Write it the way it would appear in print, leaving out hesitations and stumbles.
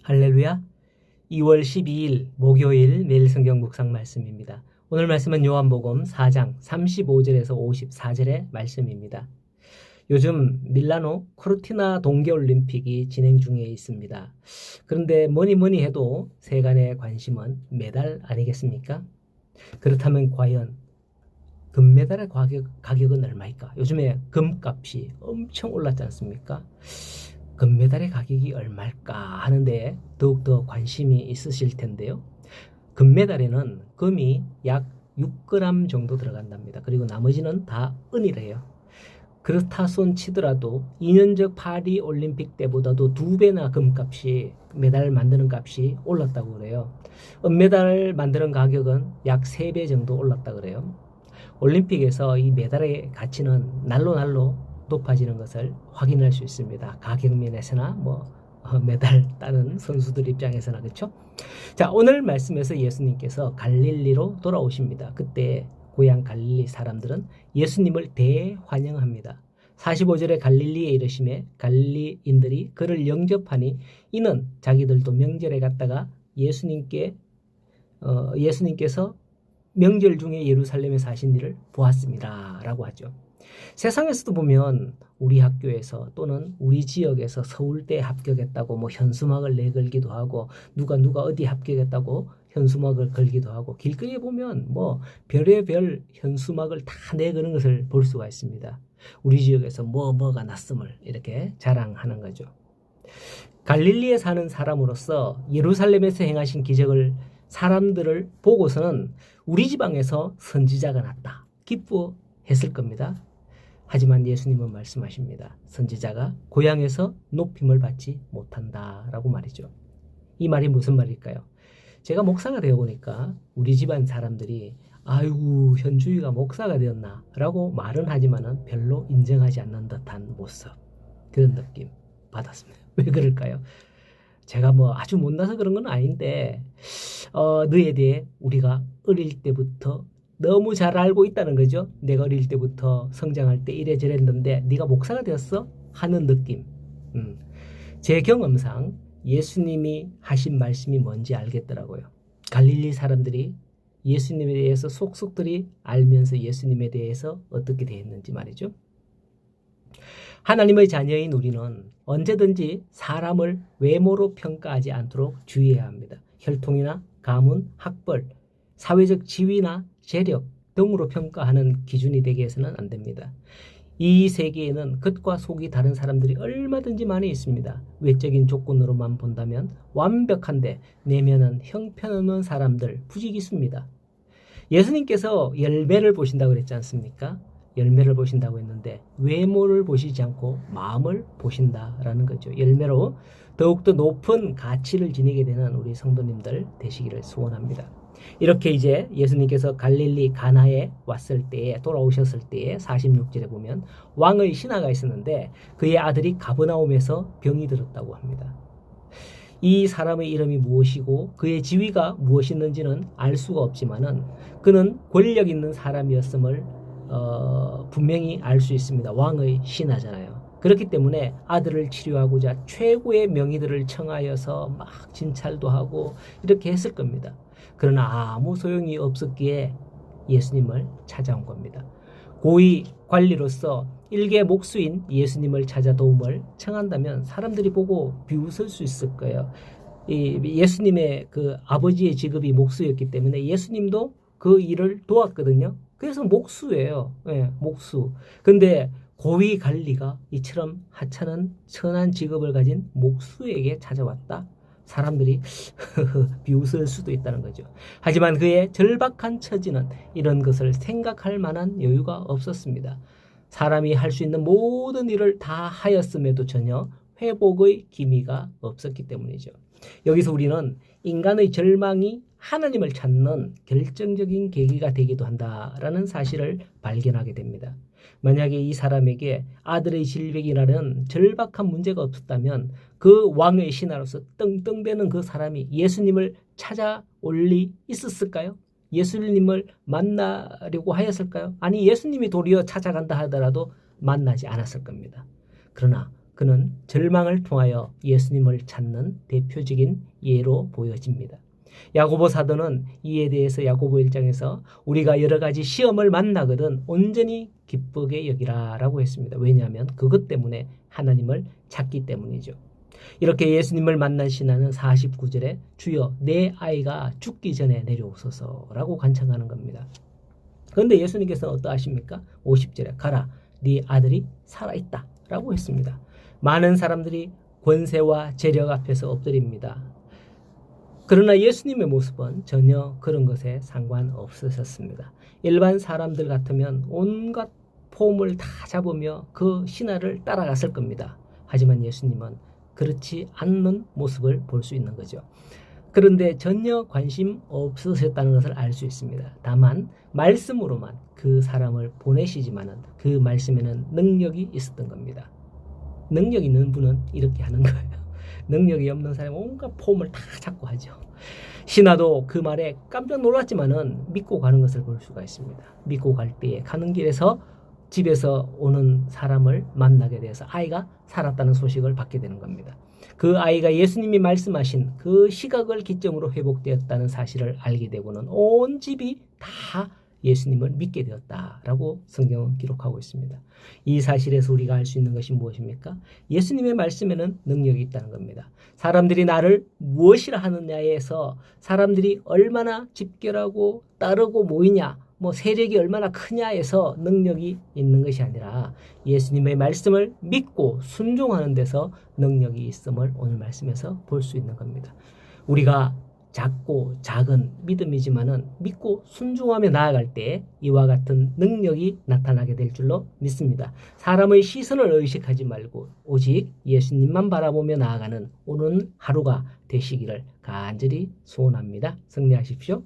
할렐루야. 2월 12일 목요일 매일 성경 묵상 말씀입니다. 오늘 말씀은 요한복음 4장 35절에서 54절의 말씀입니다. 요즘 밀라노 코르티나 동계올림픽이 진행 중에 있습니다. 그런데 뭐니 해도 세간의 관심은 메달 아니겠습니까? 그렇다면 과연 금메달의 가격은 얼마일까? 요즘에 금값이 엄청 올랐지 않습니까? 금메달의 가격이 얼마일까 하는데 더욱더 관심이 있으실 텐데요. 금메달에는 금이 약 6g 정도 들어간답니다. 그리고 나머지는 다 은이래요. 그렇다 손 치더라도 2년 전 파리 올림픽 때보다도 2배나 금값이 메달 만드는 값이 올랐다고 그래요. 은메달 만드는 가격은 약 3배 정도 올랐다 그래요. 올림픽에서 이 메달의 가치는 날로 높아지는 것을 확인할 수 있습니다. 가격 면에서나 메달 따는 선수들 입장에서나 그렇죠? 자, 오늘 말씀에서 예수님께서 갈릴리로 돌아오십니다. 그때 고향 갈릴리 사람들은 예수님을 대환영합니다. 45절에 갈릴리에 이르심에 갈릴리인들이 그를 영접하니 이는 자기들도 명절에 갔다가 예수님께서 명절 중에 예루살렘에 사신 일을 보았습니다. 라고 하죠. 세상에서도 보면 우리 학교에서 또는 우리 지역에서 서울대에 합격했다고 현수막을 내걸기도 하고 누가 어디 합격했다고 현수막을 걸기도 하고 길거리에 보면 별의별 현수막을 다 내거는 것을 볼 수가 있습니다. 우리 지역에서 뭐가 났음을 이렇게 자랑하는 거죠. 갈릴리에 사는 사람으로서 예루살렘에서 행하신 기적을 사람들을 보고서는 우리 지방에서 선지자가 났다 기뻐했을 겁니다. 하지만 예수님은 말씀하십니다. 선지자가 고향에서 높임을 받지 못한다라고 말이죠. 이 말이 무슨 말일까요? 제가 목사가 되어 보니까 우리 집안 사람들이 아이고 현주이가 목사가 되었나 라고 말은 하지만은 별로 인정하지 않는 듯한 모습, 그런 느낌 받았습니다. 왜 그럴까요? 제가 아주 못나서 그런 건 아닌데 너에 대해 우리가 어릴 때부터 너무 잘 알고 있다는 거죠. 내가 어릴 때부터 성장할 때 이래저랬는데 네가 목사가 되었어? 하는 느낌. 제 경험상 예수님이 하신 말씀이 뭔지 알겠더라고요. 갈릴리 사람들이 예수님에 대해서 속속들이 알면서 예수님에 대해서 어떻게 대했는지 말이죠. 하나님의 자녀인 우리는 언제든지 사람을 외모로 평가하지 않도록 주의해야 합니다. 혈통이나 가문, 학벌, 사회적 지위나 재력 등으로 평가하는 기준이 되게 해서는 안 됩니다. 이 세계에는 겉과 속이 다른 사람들이 얼마든지 많이 있습니다. 외적인 조건으로만 본다면 완벽한데 내면은 형편없는 사람들 부지기수입니다. 예수님께서 열매를 보신다고 그랬지 않습니까? 열매를 보신다고 했는데 외모를 보시지 않고 마음을 보신다라는 거죠. 열매로 더욱더 높은 가치를 지니게 되는 우리 성도님들 되시기를 소원합니다. 이렇게 이제 예수님께서 갈릴리 가나에 왔을 때에 돌아오셨을 때에 46절에 보면 왕의 신하가 있었는데 그의 아들이 가버나움에서 병이 들었다고 합니다. 이 사람의 이름이 무엇이고 그의 지위가 무엇이었는지는 알 수가 없지만은 그는 권력 있는 사람이었음을 분명히 알 수 있습니다. 왕의 신하잖아요. 그렇기 때문에 아들을 치료하고자 최고의 명의들을 청하여서 막 진찰도 하고 이렇게 했을 겁니다. 그러나 아무 소용이 없었기에 예수님을 찾아온 겁니다. 고위 관리로서 일개 목수인 예수님을 찾아 도움을 청한다면 사람들이 보고 비웃을 수 있을 거예요. 예수님의 그 아버지의 직업이 목수였기 때문에 예수님도 그 일을 도왔거든요. 그래서 목수예요. 네, 목수. 근데 고위 관리가 이처럼 하찮은 천한 직업을 가진 목수에게 찾아왔다. 사람들이 비웃을 수도 있다는 거죠. 하지만 그의 절박한 처지는 이런 것을 생각할 만한 여유가 없었습니다. 사람이 할 수 있는 모든 일을 다 하였음에도 전혀 회복의 기미가 없었기 때문이죠. 여기서 우리는 인간의 절망이 하나님을 찾는 결정적인 계기가 되기도 한다라는 사실을 발견하게 됩니다. 만약에 이 사람에게 아들의 질병이라는 절박한 문제가 없었다면 그 왕의 신하로서 떵떵대는 그 사람이 예수님을 찾아올 리 있었을까요? 예수님을 만나려고 하였을까요? 아니 예수님이 도리어 찾아간다 하더라도 만나지 않았을 겁니다. 그러나 그는 절망을 통하여 예수님을 찾는 대표적인 예로 보여집니다. 야고보 사도는 이에 대해서 야고보 1장에서 우리가 여러 가지 시험을 만나거든 온전히 기쁘게 여기라라고 했습니다. 왜냐하면 그것 때문에 하나님을 찾기 때문이죠. 이렇게 예수님을 만난 신하는 49절에 주여 내 아이가 죽기 전에 내려오소서라고 간청하는 겁니다. 그런데 예수님께서는 어떠하십니까? 50절에 가라 네 아들이 살아있다 라고 했습니다. 많은 사람들이 권세와 재력 앞에서 엎드립니다. 그러나 예수님의 모습은 전혀 그런 것에 상관없으셨습니다. 일반 사람들 같으면 온갖 폼을 다 잡으며 그 신하를 따라갔을 겁니다. 하지만 예수님은 그렇지 않는 모습을 볼 수 있는 거죠. 그런데 전혀 관심 없으셨다는 것을 알 수 있습니다. 다만 말씀으로만 그 사람을 보내시지만은 그 말씀에는 능력이 있었던 겁니다. 능력 있는 분은 이렇게 하는 거예요. 능력이 없는 사람은 온갖 폼을 다 잡고 하죠. 신하도 그 말에 깜짝 놀랐지만은 믿고 가는 것을 볼 수가 있습니다. 믿고 갈 때에 가는 길에서 집에서 오는 사람을 만나게 돼서 아이가 살았다는 소식을 받게 되는 겁니다. 그 아이가 예수님이 말씀하신 그 시각을 기점으로 회복되었다는 사실을 알게 되고는 온 집이 다 예수님을 믿게 되었다라고 성경은 기록하고 있습니다. 이 사실에서 우리가 알 수 있는 것이 무엇입니까? 예수님의 말씀에는 능력이 있다는 겁니다. 사람들이 나를 무엇이라 하느냐에서 사람들이 얼마나 집결하고 따르고 모이냐, 세력이 얼마나 크냐에서 능력이 있는 것이 아니라 예수님의 말씀을 믿고 순종하는 데서 능력이 있음을 오늘 말씀에서 볼 수 있는 겁니다. 우리가 작고 작은 믿음이지만은 믿고 순종하며 나아갈 때 이와 같은 능력이 나타나게 될 줄로 믿습니다. 사람의 시선을 의식하지 말고 오직 예수님만 바라보며 나아가는 오늘 하루가 되시기를 간절히 소원합니다. 승리하십시오.